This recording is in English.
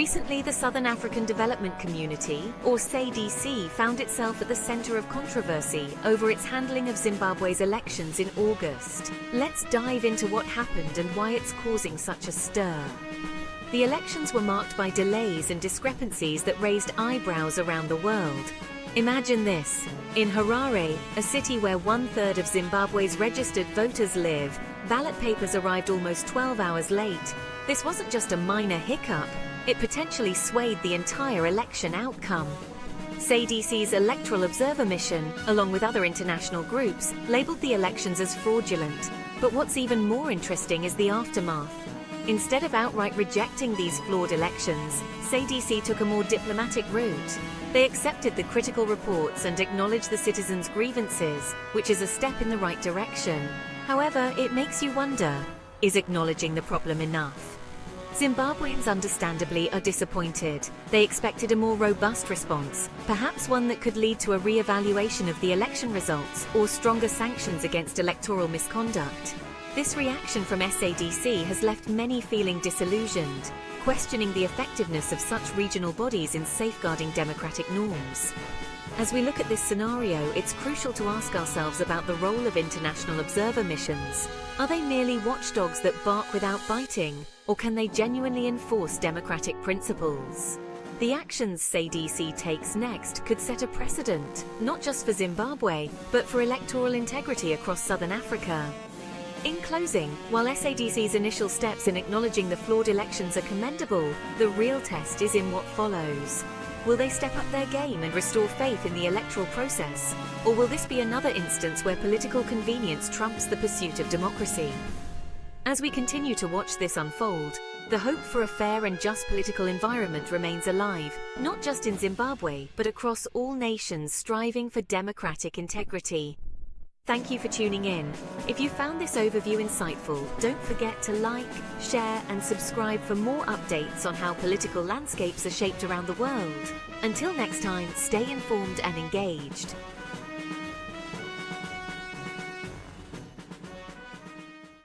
Recently, the Southern African Development Community, or SADC, found itself at the center of controversy over its handling of Zimbabwe's elections in August. Let's dive into what happened and why it's causing such a stir. The elections were marked by delays and discrepancies that raised eyebrows around the world. Imagine this. In Harare, a city where 1/3 of Zimbabwe's registered voters live, ballot papers arrived almost 12 hours late. This wasn't just a minor hiccup, it potentially swayed the entire election outcome. SADC's Electoral Observer Mission, along with other international groups, labeled the elections as fraudulent. But what's even more interesting is the aftermath. Instead of outright rejecting these flawed elections, SADC took a more diplomatic route. They accepted the critical reports and acknowledged the citizens' grievances, which is a step in the right direction. However, it makes you wonder, is acknowledging the problem enough? Zimbabweans understandably are disappointed. They expected a more robust response, perhaps one that could lead to a re-evaluation of the election results or stronger sanctions against electoral misconduct. This reaction from SADC has left many feeling disillusioned, questioning the effectiveness of such regional bodies in safeguarding democratic norms. As we look at this scenario, it's crucial to ask ourselves about the role of international observer missions. Are they merely watchdogs that bark without biting, or can they genuinely enforce democratic principles? The actions SADC takes next could set a precedent, not just for Zimbabwe, but for electoral integrity across Southern Africa. In closing, while SADC's initial steps in acknowledging the flawed elections are commendable, the real test is in what follows. Will they step up their game and restore faith in the electoral process? Or will this be another instance where political convenience trumps the pursuit of democracy? As we continue to watch this unfold, the hope for a fair and just political environment remains alive, not just in Zimbabwe, but across all nations striving for democratic integrity. Thank you for tuning in. If you found this overview insightful, don't forget to like, share, and subscribe for more updates on how political landscapes are shaped around the world. Until next time, stay informed and engaged.